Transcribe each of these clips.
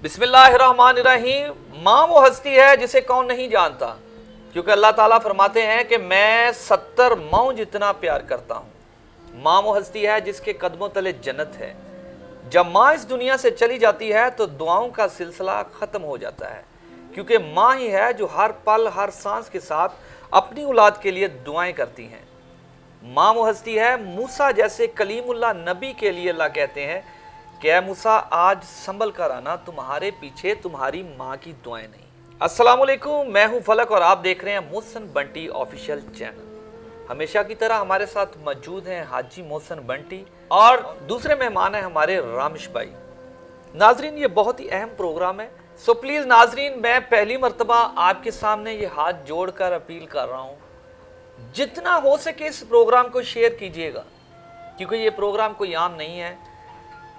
बिस्मिल्लाहिर्रहमानिर्रहीम। माँ वो हस्ती है जिसे कौन नहीं जानता, क्योंकि अल्लाह ताला फरमाते हैं कि मैं 70 माओं जितना प्यार करता हूँ। माँ वो हस्ती है जिसके कदमों तले जन्नत है। जब माँ इस दुनिया से चली जाती है तो दुआओं का सिलसिला ख़त्म हो जाता है, क्योंकि माँ ही है जो हर पल हर सांस के साथ अपनी औलाद के लिए दुआएं करती हैं। माँ वो हस्ती है मूसा जैसे कलीमुल्लाह नबी के लिए अल्लाह कहते हैं कि ऐ मूसा आज संभल कर आना, तुम्हारे पीछे तुम्हारी माँ की दुआएं नहीं। अस्सलाम वालेकुम, मैं हूँ फलक और आप देख रहे हैं मोहसिन बंटी ऑफिशियल चैनल। हमेशा की तरह हमारे साथ मौजूद हैं हाजी मोहसिन बंटी और दूसरे मेहमान हैं हमारे रामिश भाई। नाजरीन, ये बहुत ही अहम प्रोग्राम है, सो प्लीज़ नाजरीन, मैं पहली मर्तबा आपके सामने ये हाथ जोड़कर अपील कर रहा हूँ, जितना हो सके इस प्रोग्राम को शेयर कीजिएगा, क्योंकि ये प्रोग्राम कोई आम नहीं है।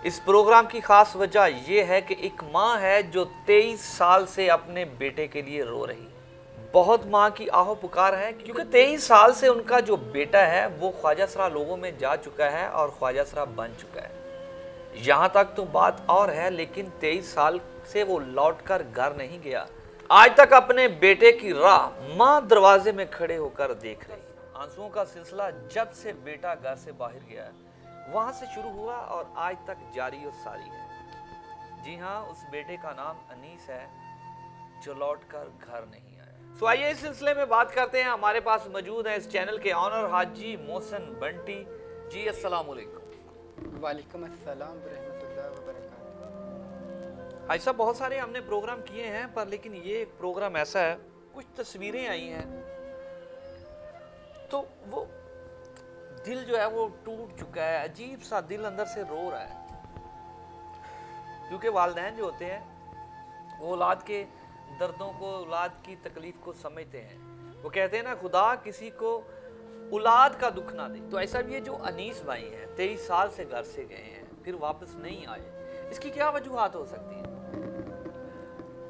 इस प्रोग्राम की खास वजह यह है कि एक माँ है जो 23 साल से अपने बेटे के लिए रो रही है। बहुत माँ की आहो पुकार है, क्योंकि 23 साल से उनका जो बेटा है वो ख्वाजा सरा लोगों में जा चुका है और ख्वाजा सरा बन चुका है। यहाँ तक तो बात और है, लेकिन 23 साल से वो लौटकर घर नहीं गया। आज तक अपने बेटे की राह माँ दरवाजे में खड़े होकर देख रही। आंसुओं का सिलसिला जब से बेटा घर से बाहर गया है वहां से शुरू हुआ और आज तक जारी और सारी है। जी हाँ, उस बेटे का नाम अनीस है जो लौटकर घर नहीं आया। सो आइए इस सिलसिले में बात करते हैं। हमारे पास मौजूद है इस चैनल के ऑनर हाजी मोहसिन बंटी जी। अस्सलाम वालेकुम। वालेकुम अस्सलाम रहमतुल्लाहि व बरकातहू। हाजी साहब, बहुत सारे हमने प्रोग्राम किए हैं, पर लेकिन ये एक प्रोग्राम ऐसा है, कुछ तस्वीरें आई हैं तो वो दिल जो है वो टूट चुका है, अजीब सा दिल अंदर से रो रहा है। क्योंकि वालिदैन जो होते हैं वो औलाद के दर्दों को, औलाद की तकलीफ को समझते हैं। वो कहते हैं ना, खुदा किसी को औलाद का दुख ना दे। तो ऐसा भी है, जो अनीस भाई हैं 23 साल से घर से गए हैं, फिर वापस नहीं आए, इसकी क्या वजूहात हो सकती हैं?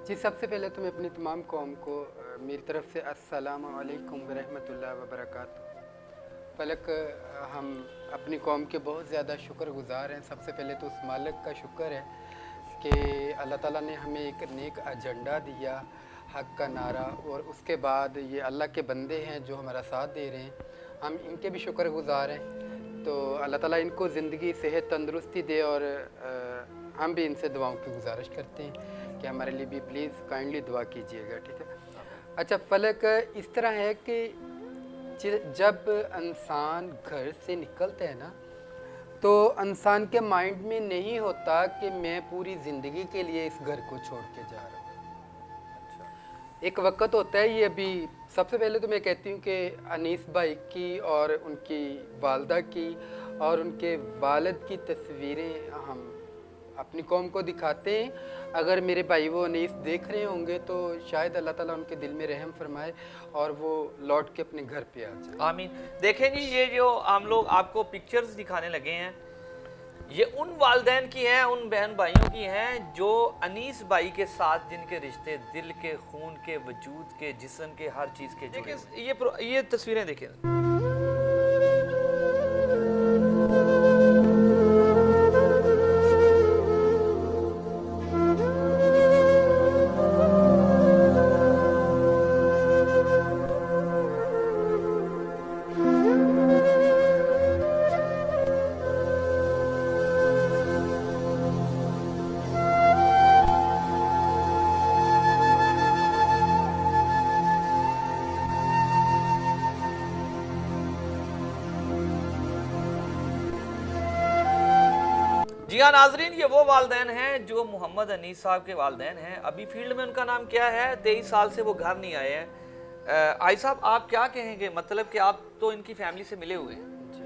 जी, सबसे पहले तो मैं अपनी तमाम कौम को मेरी तरफ से अस्सलामु अलैकुम व रहमतुल्लाहि व बरकातहू। फलक, हम अपनी कौम के बहुत ज़्यादा शुक्रगुज़ार हैं। सबसे पहले तो उस मालिक का शुक्र है कि अल्लाह ताला ने हमें एक नेक एजेंडा दिया, हक़ का नारा, और उसके बाद ये अल्लाह के बंदे हैं जो हमारा साथ दे रहे हैं, हम इनके भी शुक्रगुज़ार हैं। तो अल्लाह ताला इनको ज़िंदगी, सेहत, तंदुरुस्ती दे, और हम भी इनसे दुआओं की गुजारिश करते हैं कि हमारे लिए भी प्लीज़ काइंडली दुआ कीजिएगा, ठीक है। अच्छा फलक, इस तरह है कि जब इंसान घर से निकलता है ना, तो इंसान के माइंड में नहीं होता कि मैं पूरी ज़िंदगी के लिए इस घर को छोड़ के जा रहा हूँ। एक वक्त होता है, ये अभी सबसे पहले तो मैं कहती हूँ कि अनीस भाई की और उनकी वालदा की और उनके वालिद की तस्वीरें हम अपनी कौम को दिखाते हैं। अगर मेरे भाई वो अनीस देख रहे होंगे तो शायद अल्लाह ताला उनके दिल में रहम फरमाए और वो लौट के अपने घर पे आ जाए। आमीन। देखें जी, ये जो हम लोग आपको पिक्चर्स दिखाने लगे हैं, ये उन वालिदैन की हैं, उन बहन भाइयों की हैं जो अनीस भाई के साथ, जिनके रिश्ते दिल के, खून के, वजूद के, जिस्म के, हर चीज़ के जुड़े। ये तस्वीरें देखें। जी हाँ नाजरीन, ये वो वालिदैन हैं जो मोहम्मद अनीस साहब के वालिदैन हैं। अभी फील्ड में उनका नाम क्या है, 23 साल से वो घर नहीं आए हैं। आई साहब, आप क्या कहेंगे, मतलब कि आप तो इनकी फैमिली से मिले हुए हैं। जी,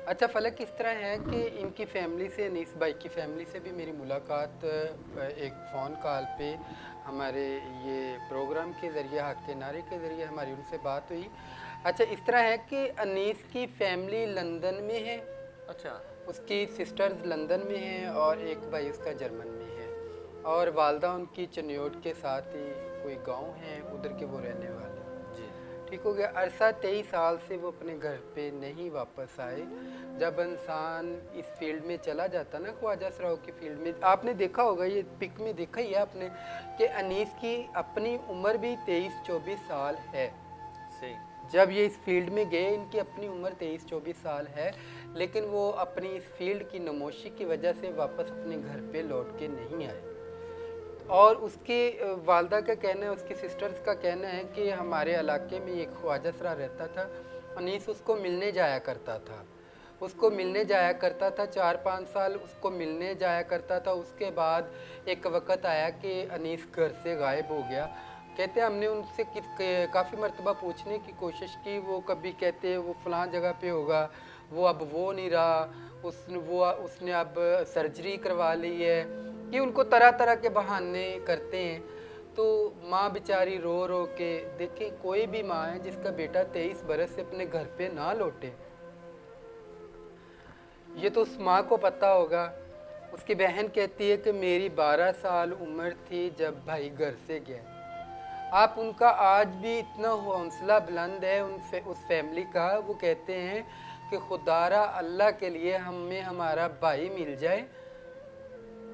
अच्छा फलक, इस तरह है कि इनकी फैमिली से, अनीस भाई की फैमिली से भी मेरी मुलाकात एक फ़ोन कॉल पे हमारे ये प्रोग्राम के ज़रिए, हक़ के नारे के ज़रिए हमारी उनसे बात हुई। अच्छा, इस तरह है कि अनीस की फैमिली लंदन में है। अच्छा, उसकी सिस्टर्स लंदन में हैं और एक भाई उसका जर्मन में है, और वालदा उनकी चनियोट के साथ ही कोई गांव है, उधर के वो रहने वाले। जी, ठीक हो गया। अरसा 23 साल से वो अपने घर पे नहीं वापस आए। जब इंसान इस फील्ड में चला जाता ना, ख्वाजा सराओं की फील्ड में, आपने देखा होगा, ये पिक में देखा ही है आपने कि अनीस की अपनी उम्र भी 23-24 साल है। सही। जब ये इस फील्ड में गए इनकी अपनी उम्र 23-24 साल है, लेकिन वो अपनी इस फील्ड की नमोशी की वजह से वापस अपने घर पे लौट के नहीं आए। और उसके वालदा का कहना है, उसकी सिस्टर्स का कहना है कि हमारे इलाके में एक ख्वाजा सरा रहता था, अनीस उसको मिलने जाया करता था, उसको मिलने जाया करता था, 4-5 साल उसको मिलने जाया करता था। उसके बाद एक वक्त आया कि अनीस घर से गायब हो गया। कहते हैं हमने उनसे काफ़ी मरतबा पूछने की कोशिश की, वो कभी कहते हैं वो फ़लाँ जगह पे होगा, वो अब वो नहीं रहा, उसने अब सर्जरी करवा ली है, कि उनको तरह तरह के बहाने करते हैं। तो माँ बेचारी रो रो के, देखें कोई भी माँ है जिसका बेटा 23 बरस से अपने घर पे ना लौटे, ये तो उस माँ को पता होगा। उसकी बहन कहती है कि मेरी 12 साल उम्र थी जब भाई घर से गया। आप उनका आज भी इतना हौसला बुलंद है उस फैमिली का, वो कहते हैं कि खुदारा अल्लाह के लिए हमें हमारा भाई मिल जाए,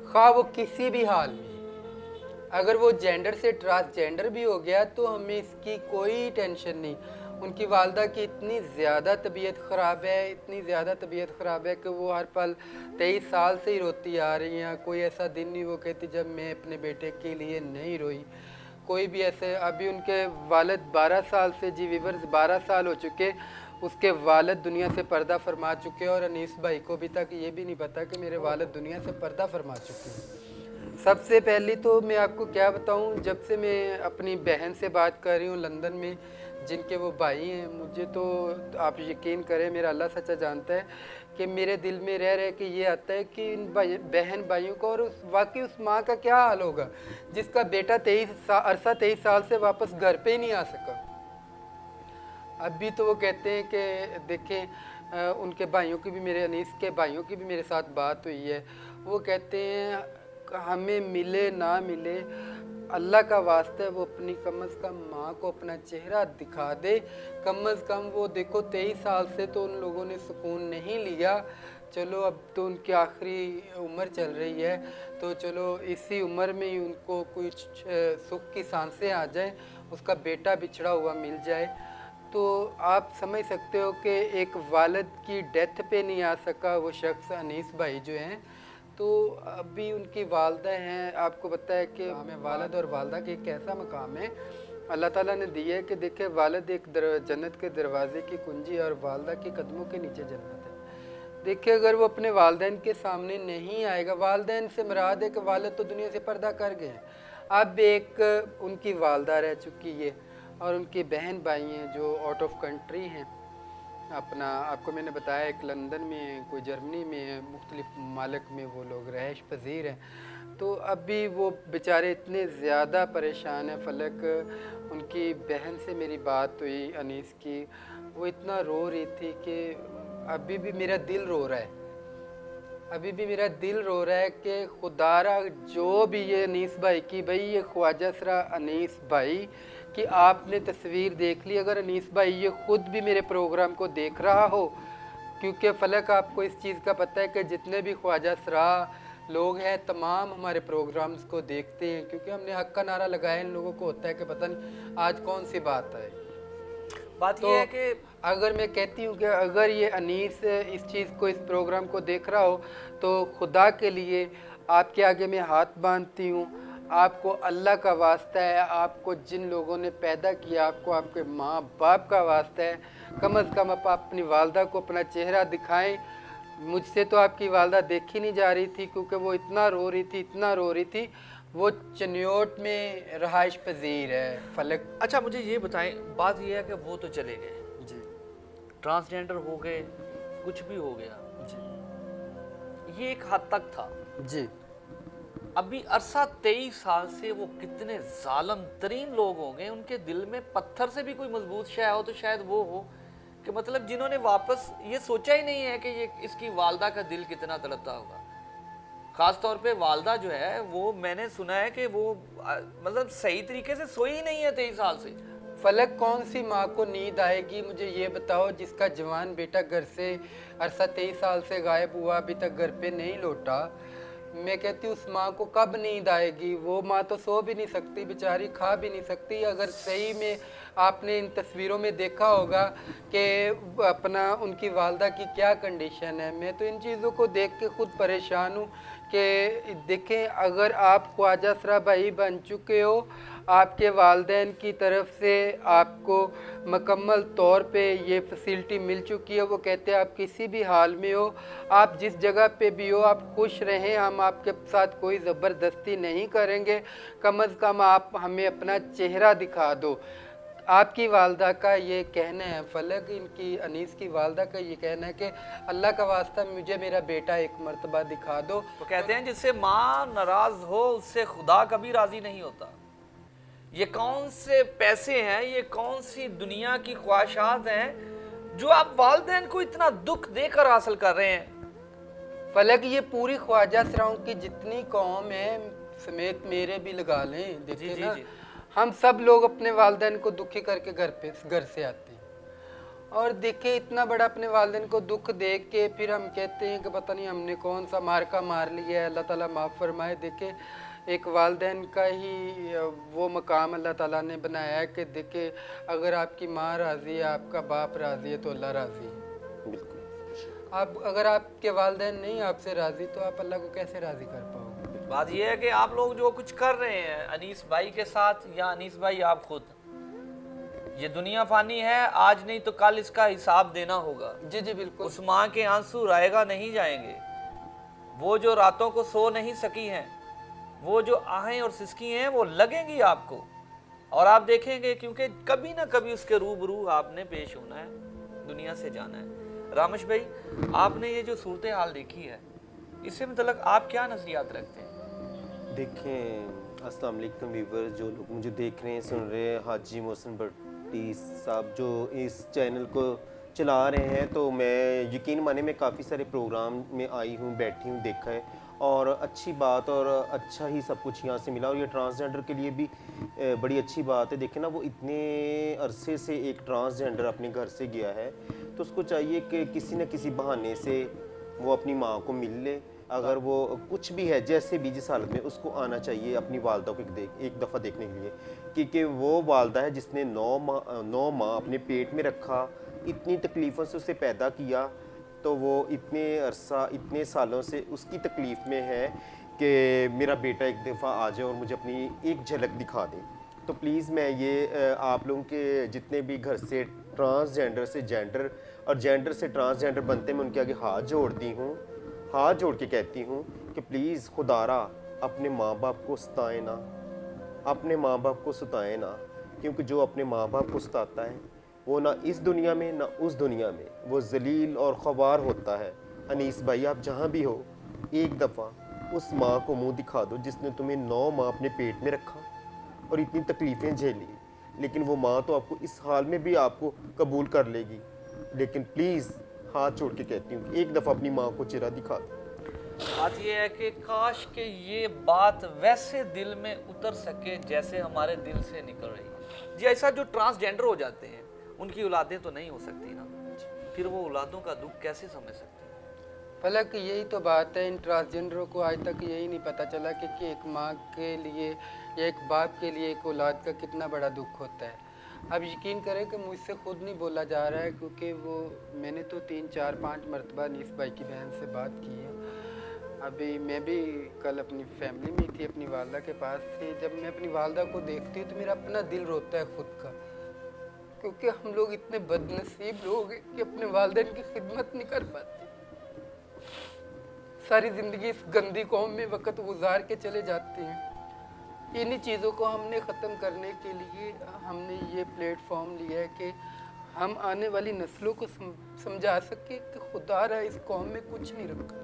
खा वो किसी भी हाल में, अगर वो जेंडर से ट्रांसजेंडर भी हो गया तो हमें इसकी कोई टेंशन नहीं। उनकी वालदा की इतनी ज़्यादा तबीयत ख़राब है, इतनी ज़्यादा तबीयत ख़राब है कि वो हर पल 23 साल से ही रोती आ रही हैं। कोई ऐसा दिन नहीं वो कहती जब मैं अपने बेटे के लिए नहीं रोई, कोई भी ऐसे। अभी उनके वालिद 12 साल से, जी वीवर्स, 12 साल हो चुके उसके वालिद दुनिया से पर्दा फरमा चुके, और अनीस भाई को अभी तक ये भी नहीं पता कि मेरे वालिद दुनिया से पर्दा फरमा चुके हैं। सबसे पहले तो मैं आपको क्या बताऊं, जब से मैं अपनी बहन से बात कर रही हूँ लंदन में, जिनके वो भाई हैं, मुझे तो आप यकीन करें, मेरा अल्लाह सच्चा जानता है कि मेरे दिल में रह रह के ये आता है कि इन बहन भाइयों को, और वाकई उस माँ का क्या हाल होगा जिसका बेटा 23 साल से वापस घर पे ही नहीं आ सका। अभी तो वो कहते हैं कि देखें, उनके भाइयों की भी, मेरे अनीस के भाइयों की भी मेरे साथ बात हुई है। वो कहते हैं हमें मिले ना मिले, अल्लाह का वास्ता है वो अपनी कम अज़ कम माँ को अपना चेहरा दिखा दे। कम अज़ कम वो देखो 23 साल से तो उन लोगों ने सुकून नहीं लिया। चलो अब तो उनकी आखिरी उम्र चल रही है, तो चलो इसी उम्र में ही उनको कुछ सुख की सांसें आ जाए, उसका बेटा बिछड़ा हुआ मिल जाए। तो आप समझ सकते हो कि एक वालिद की डेथ पे नहीं आ सका वो शख्स अनीस भाई जो हैं। तो अभी उनकी वालदा हैं, आपको पता है कि हमें वालिद और वालदा के एक ऐसा मकाम है अल्लाह ताला ने दिया है कि देखिए, वालिद एक जन्नत के दरवाजे की कुंजी और वालदा के कदमों के नीचे जन्नत है। देखिए, अगर वो अपने वालदैन के सामने नहीं आएगा, वालदैन से मुराद है कि वालिद तो दुनिया से पर्दा कर गए हैं, अब एक उनकी वालदा रह चुकी है, और उनके बहन भाई हैं जो आउट ऑफ कंट्री हैं। अपना आपको मैंने बताया एक लंदन में है, कोई जर्मनी में है, मुख्तलिफ ममालिक में वो लोग रहायश पजीर हैं। तो अभी वो बेचारे इतने ज़्यादा परेशान हैं। फलक, उनकी बहन से मेरी बात हुई अनीस की, वो इतना रो रही थी कि अभी भी मेरा दिल रो रहा है, अभी भी मेरा दिल रो रहा है कि खुदारा जो भी ये अनीस भाई की, भाई ये ख्वाजा सरा अनीस भाई कि आपने तस्वीर देख ली, अगर अनीस भाई ये ख़ुद भी मेरे प्रोग्राम को देख रहा हो, क्योंकि फ़लक आपको इस चीज़ का पता है कि जितने भी ख्वाजा सरा लोग हैं तमाम हमारे प्रोग्राम्स को देखते हैं, क्योंकि हमने हक का नारा लगाया। इन लोगों को होता है कि पता नहीं आज कौन सी बात है। बात तो ये है कि अगर मैं कहती हूँ कि अगर ये अनीस इस चीज़ को, इस प्रोग्राम को देख रहा हो, तो खुदा के लिए आपके आगे मैं हाथ बांधती हूँ, आपको अल्लाह का वास्ता है, आपको जिन लोगों ने पैदा किया, आपको आपके माँ बाप का वास्ता है, कम अज़ कम आप अपनी वालदा को अपना चेहरा दिखाएं। मुझसे तो आपकी वालदा देखी नहीं जा रही थी, क्योंकि वो इतना रो रही थी, इतना रो रही थी। वो चनियोट में रहाइश पजीर है फलक। अच्छा, मुझे ये बताएं, बात ये है कि वो तो चले गए जी ट्रांसजेंडर हो गए, कुछ भी हो गया जी ये एक हद तक था जी। अभी अरसा 23 साल से वो कितने जालिम तरीन लोग होंगे, उनके दिल में पत्थर से भी कोई मजबूत शय हो तो शायद वो हो कि मतलब जिन्होंने वापस ये सोचा ही नहीं है कि ये इसकी वालदा का दिल कितना तड़पता होगा। खास तौर पे वालदा जो है वो मैंने सुना है कि वो मतलब सही तरीके से सोई ही नहीं है 23 साल से। फलक कौन सी माँ को नींद आएगी, मुझे ये बताओ, जिसका जवान बेटा घर से अरसा 23 साल से गायब हुआ, अभी तक घर पे नहीं लौटा। मैं कहती हूँ उस माँ को कब नींद आएगी? वो माँ तो सो भी नहीं सकती बेचारी, खा भी नहीं सकती। अगर सही में आपने इन तस्वीरों में देखा होगा कि अपना उनकी वालदा की क्या कंडीशन है, मैं तो इन चीज़ों को देख के खुद परेशान हूँ कि देखें, अगर आप ख्वाजा सरा भाई बन चुके हो, आपके वालदैन की तरफ से आपको मुकम्मल तौर पे ये फैसिलिटी मिल चुकी है। वो कहते हैं आप किसी भी हाल में हो, आप जिस जगह पे भी हो, आप खुश रहें, हम आपके साथ कोई ज़बरदस्ती नहीं करेंगे, कम अज़ कम आप हमें अपना चेहरा दिखा दो। आपकी वालदा का ये कहना है, फलक इनकी अनीस की वालदा का ये कहना है कि अल्लाह का वास्ता मुझे मेरा बेटा एक मर्तबा दिखा दो। तो कहते हैं जिससे माँ नाराज हो उससे खुदा कभी राजी नहीं होता। ये कौन से पैसे हैं, ये कौन सी दुनिया की ख्वाहिशात हैं जो आप वालिदैन को इतना दुख देकर हासिल कर रहे हैं? फलक ये पूरी ख्वाजा सराओं की जितनी कौम है समेत मेरे भी लगा लें, देखिए जी, ना जी। हम सब लोग अपने वालिदैन को दुखी करके घर से आते हैं, और देखिए इतना बड़ा अपने वालिदैन को दुख देख के फिर हम कहते हैं कि पता नहीं हमने कौन सा मार्का मार लिया है, अल्लाह ताला माफ़ फरमाए। देखे एक वालिदैन का ही वो मकाम अल्लाह ताला ने बनाया है कि देखे अगर आपकी माँ राज़ी है, आपका बाप राज़ी है, तो अल्लाह राज़ी है। बिल्कुल। आप अगर आपके वालिदैन नहीं आपसे राज़ी, तो आप अल्लाह को कैसे राज़ी कर पाओगे? बात यह है कि आप लोग जो कुछ कर रहे हैं अनीस भाई के साथ, या अनीस भाई आप खुद, ये दुनिया फानी है, आज नहीं तो कल इसका हिसाब देना होगा। जी जी बिल्कुल। उस माँ के आंसू रायगा नहीं जाएंगे, वो जो रातों को सो नहीं सकी हैं, वो जो आहें और सिसकी हैं, वो लगेंगी आपको, और आप देखेंगे, क्योंकि कभी ना कभी उसके रूबरू आपने पेश होना है, दुनिया से जाना है। रामेश भाई, आपने ये जो सूरत हाल देखी है, इससे मतलब आप क्या नजरियात रखते हैं? देखें, अस्सलाम वालेकुम व्यूवर, जो लोग मुझे देख रहे हैं, सुन रहे हैं, हाजी मोहसिन भट्टी साहब जो इस चैनल को चला रहे हैं, तो मैं यकीन माने मैं काफ़ी सारे प्रोग्राम में आई हूँ, बैठी हूँ, देखा है, और अच्छी बात और अच्छा ही सब कुछ यहाँ से मिला। और ये ट्रांसजेंडर के लिए भी बड़ी अच्छी बात है। देखें ना, वो इतने अरसे से एक ट्रांसजेंडर अपने घर से गया है, तो उसको चाहिए कि किसी न किसी बहाने से वो अपनी माँ को मिल ले। अगर वो कुछ भी है, जैसे भी जिस हालत में, उसको आना चाहिए अपनी वालदा को एक दफ़ा देखने के लिए, क्योंकि वो वालदा है जिसने 9 माह अपने पेट में रखा, इतनी तकलीफ़ों से उसे पैदा किया, तो वो इतने अरसा, इतने सालों से उसकी तकलीफ़ में है कि मेरा बेटा एक दफ़ा आ जाए और मुझे अपनी एक झलक दिखा दे। तो प्लीज़ मैं ये आप लोगों के जितने भी घर से ट्रांसजेंडर से जेंडर और जेंडर से ट्रांसजेंडर बनते हैं, मैं उनके आगे हाथ जोड़ती हूँ, हाथ जोड़ के कहती हूँ कि प्लीज़ खुदारा अपने माँ बाप को सताएं ना, अपने माँ बाप को सताएं ना, क्योंकि जो अपने माँ बाप को सताता है वो ना इस दुनिया में ना उस दुनिया में वो जलील और ख्वार होता है। अनीस भाई, आप जहाँ भी हो, एक दफ़ा उस माँ को मुंह दिखा दो जिसने तुम्हें 9 माह अपने पेट में रखा और इतनी तकलीफ़ें झेली, लेकिन वो माँ तो आपको इस हाल में भी आपको कबूल कर लेगी। लेकिन प्लीज़ हाथ छोड़ के कहती हूँ, एक दफ़ा अपनी माँ को चेहरा दिखा दो। बात यह है कि काश के ये बात वैसे दिल में उतर सके जैसे हमारे दिल से निकल रही है। जी, ऐसा जो ट्रांसजेंडर हो जाते हैं उनकी औलादें तो नहीं हो सकती ना, फिर वो औलादों का दुख कैसे समझ सकते हैं? फलक यही तो बात है, इन ट्रांसजेंडरों को आज तक यही नहीं पता चला कि एक माँ के लिए या एक बाप के लिए एक औलाद का कितना बड़ा दुख होता है। अब यकीन करें कि मुझसे खुद नहीं बोला जा रहा है, क्योंकि वो मैंने तो 3 4 5 मरतबा अनीस भाई की बहन से बात की है। अभी मैं भी कल अपनी फैमिली में थी, अपनी वालदा के पास थी। जब मैं अपनी वालदा को देखती हूँ तो मेरा अपना दिल रोता है खुद का, क्योंकि हम लोग इतने बदनसीब लोग हैं कि अपने वालिदैन की खिदमत नहीं कर पाते। सारी ज़िंदगी इस गंदी कौम में वक़्त गुजार के चले जाते हैं। इन्हीं चीज़ों को हमने ख़त्म करने के लिए हमने ये प्लेटफॉर्म लिया है कि हम आने वाली नस्लों को समझा सके कि खुदा रहा इस कौम में कुछ नहीं रखा।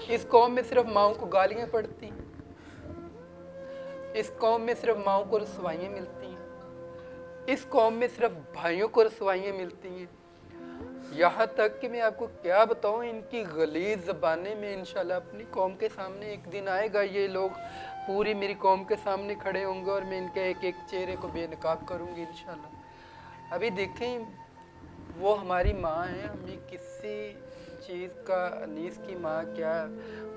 इस कौम में सिर्फ माओं को गालियाँ पड़ती हैं, इस कौम में सिर्फ माओं को रसवाइयाँ मिलती हैं, इस कौम में सिर्फ भाइयों को रसवाइयाँ मिलती हैं। यहाँ तक कि मैं आपको क्या बताऊँ, इनकी गलीज़ ज़बानें में इंशाल्लाह अपनी कौम के सामने एक दिन आएगा, ये लोग पूरी मेरी कौम के सामने खड़े होंगे और मैं इनके एक एक चेहरे को बेनकाब करूँगी इंशाल्लाह। अभी देखें, वो हमारी माँ है, हमें किसी चीज़ का, अनीस की माँ क्या,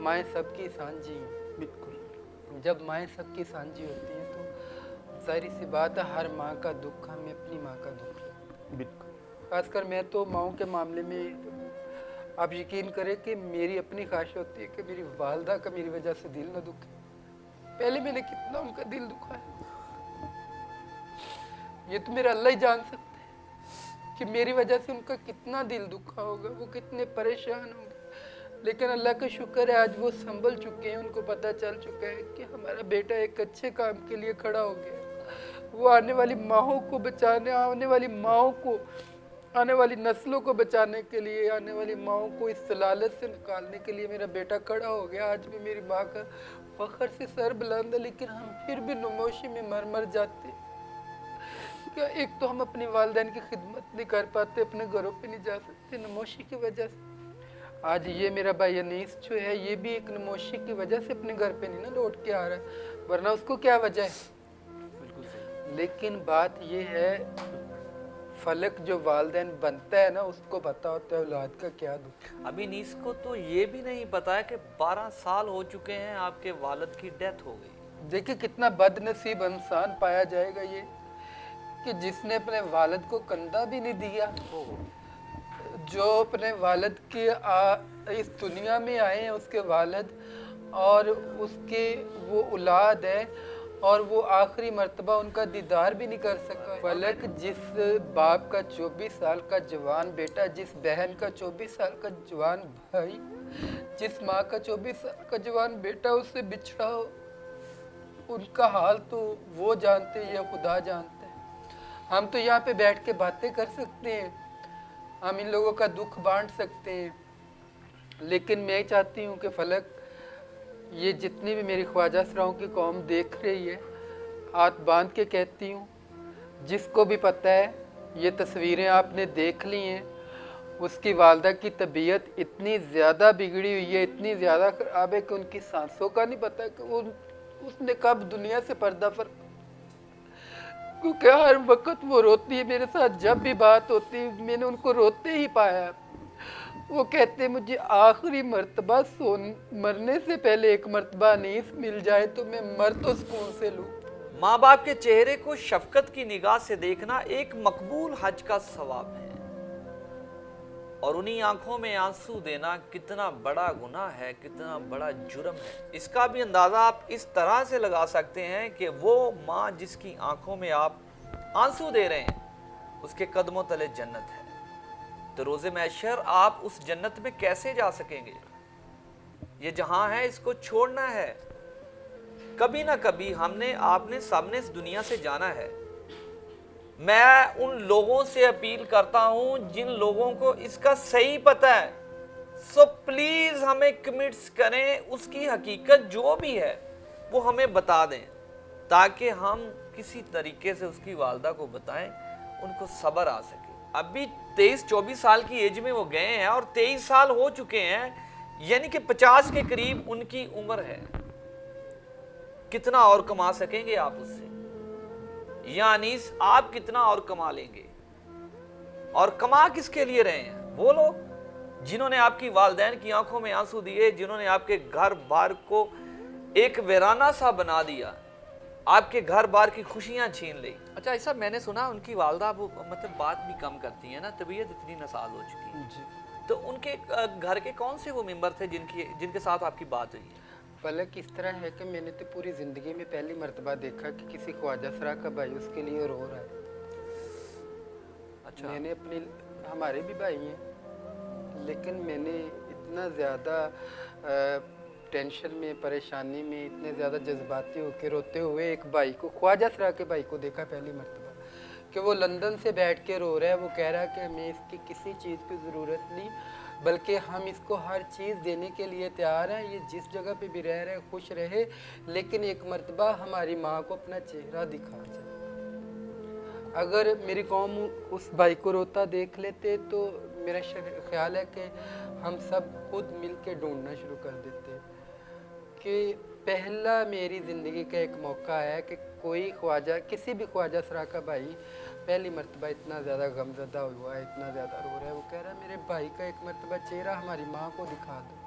माएँ सबकी सांझी हैं। बिल्कुल। जब माएँ सबकी सांझी होती हैं तो जाहिर सी बात है हर माँ का दुख हमें अपनी माँ का दुख है। बिल्कुल। खासकर मैं तो माँओं के मामले में आप यकीन करें कि मेरी अपनी ख्वाहिश होती है कि मेरी वालदा का मेरी वजह से दिल न दुखे। पहले मैंने कितना उनका दिल दुखा है, ये तो मेरा अल्लाह ही जान सकता है कि मेरी वजह से उनका कितना दिल दुखा होगा, वो कितने परेशान होंगे। लेकिन अल्लाह का शुक्र है आज वो संभल चुके हैं, उनको पता चल चुका है कि हमारा बेटा एक अच्छे काम के लिए खड़ा हो गया। वो आने वाली माँओं को बचाने, आने वाली माँओं को, आने वाली नस्लों को बचाने के लिए, आने वाली माँओं को इस सलालत से निकालने के लिए मेरा बेटा खड़ा हो गया। आज भी मेरी माँ का फख्र से सर बुलंद है, लेकिन हम फिर भी नमोशी में मर मर जाते। क्या एक तो हम अपनी वालिदैन की खिदमत नहीं कर पाते, अपने घरों पे नहीं जा सकते नमोशी की वजह से। आज ये मेरा भाई अनीस जो है, ये भी एक नमोशी की वजह से अपने घर पे नहीं ना लौट के आ रहा है, वरना उसको क्या वजह है। बिल्कुल सही। लेकिन बात ये है, फलक जो वालिदैन बनता है ना, उसको पता होता है औलाद का क्या दुख। अभी नीस को तो ये भी नहीं पता है कि 12 साल हो चुके हैं, आपके वालिद की डेथ हो गई। देखिए कितना बदनसीब इंसान पाया जाएगा ये, कि जिसने अपने वालिद को कंधा भी नहीं दिया, जो अपने वालिद के इस दुनिया में आए हैं उसके वालिद, और उसके वो औलाद है, और वो आखिरी मर्तबा उनका दीदार भी नहीं कर सका। फलक जिस बाप का 24 साल का जवान बेटा, जिस बहन का 24 साल का जवान भाई, जिस माँ का 24 साल का जवान बेटा उससे बिछड़ा हो, उनका हाल तो वो जानते हैं या खुदा जानते हैं। हम तो यहाँ पे बैठ के बातें कर सकते हैं, हम इन लोगों का दुख बांट सकते हैं, लेकिन मैं चाहती हूँ कि फलक, ये जितनी भी मेरी ख्वाजा सराओं की कौम देख रही है, हाथ बांध के कहती हूँ, जिसको भी पता है ये तस्वीरें आपने देख ली हैं, उसकी वालदा की तबीयत इतनी ज़्यादा बिगड़ी हुई है, इतनी ज़्यादा ख़राब है कि उनकी सांसों का नहीं पता कि वो उसने कब दुनिया से पर्दा पर, क्योंकि हर वक्त वो रोती है मेरे साथ। जब भी बात होती है मैंने उनको रोते ही पाया। वो कहते मुझे आखिरी मर्तबा मरने से पहले एक मर्तबा अनीस मिल जाए तो मैं मर तो सुकून से लूँ। माँ बाप के चेहरे को शफकत की निगाह से देखना एक मकबूल हज का सवाब है, और उन्हीं आंखों में आंसू देना कितना बड़ा गुनाह है, कितना बड़ा जुर्म है। इसका भी अंदाज़ा आप इस तरह से लगा सकते हैं कि वो माँ जिसकी आंखों में आप आंसू दे रहे हैं, उसके कदमों तले जन्नत है, तो रोज़े महशर आप उस जन्नत में कैसे जा सकेंगे। ये जहां है इसको छोड़ना है, कभी ना कभी हमने आपने सबने इस दुनिया से जाना है। मैं उन लोगों से अपील करता हूं जिन लोगों को इसका सही पता है, सो प्लीज हमें कमिट्स करें, उसकी हकीकत जो भी है वो हमें बता दें, ताकि हम किसी तरीके से उसकी वालदा को बताएं, उनको सब्र आ सके। अभी 23-24 साल की एज में वो गए हैं और 23 साल हो चुके हैं, यानी कि 50 के करीब उनकी उम्र है। कितना और कमा सकेंगे आप उससे, यानी आप कितना और कमा लेंगे। और कमा किसके लिए रहे हैं? वो लोग जिन्होंने आपकी वालिदैन की आंखों में आंसू दिए, जिन्होंने आपके घर बार को एक वीराना सा बना दिया, आपके घर बार की खुशियां छीन ली। अच्छा, ऐसा मैंने सुना उनकी वालदा वो मतलब बात भी कम करती है ना, तबीयत इतनी नसाल हो चुकी है जी। तो उनके घर के कौन से वो मेंबर थे जिनके साथ आपकी बात हुई? फलक इस तरह है कि मैंने तो पूरी ज़िंदगी में पहली मर्तबा देखा कि किसी ख्वाजा सरा का भाई उसके लिए रो रहा है। अच्छा। मैंने अपने, हमारे भी भाई हैं, लेकिन मैंने इतना ज़्यादा टेंशन में, परेशानी में, इतने ज़्यादा जज्बाती होकर रोते हुए एक भाई को, ख्वाजा सरा के भाई को देखा पहली मर्तबा, कि वो लंदन से बैठ के रो रहा है। वो कह रहा है कि हमें इसकी किसी चीज़ की ज़रूरत नहीं, बल्कि हम इसको हर चीज़ देने के लिए तैयार हैं, ये जिस जगह पे भी रह रहे हैं खुश रहे, लेकिन एक मर्तबा हमारी माँ को अपना चेहरा दिखा जाए। अगर मेरी कौम उस भाई को रोता देख लेते तो मेरा ख्याल है कि हम सब खुद मिल के ढूंढना शुरू कर देते कि पहला मेरी ज़िंदगी का एक मौका है कि कोई ख्वाजा, किसी भी ख्वाजा सरा का भाई पहली मर्तबा इतना ज़्यादा गमज़दा हुआ है, इतना ज़्यादा रो रहा है। वो कह रहा है मेरे भाई का एक मर्तबा चेहरा हमारी माँ को दिखा दो।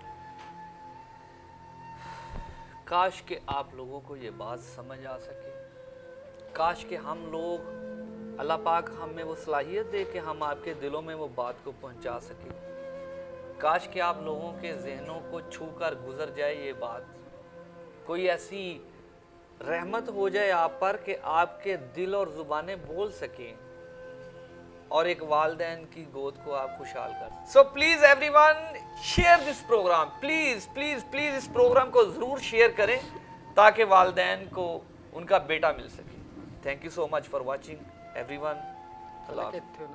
काश के आप लोगों को ये बात समझ आ सके, काश के हम लोग, अल्लाह पाक हमें वो सलाहियत दे कि हम आपके दिलों में वो बात को पहुंचा सके। काश के आप लोगों के जहनों को छू कर गुजर जाए ये बात, कोई ऐसी रहमत हो जाए आप पर कि आपके दिल और ज़ुबानें बोल सकें और एक वालिदैन की गोद को आप खुशहाल कर। So please everyone share this program, please please please इस प्रोग्राम को ज़रूर शेयर करें ताकि वालिदैन को उनका बेटा मिल सके। Thank you so much for watching everyone. Allah हाफ़िज़। कितने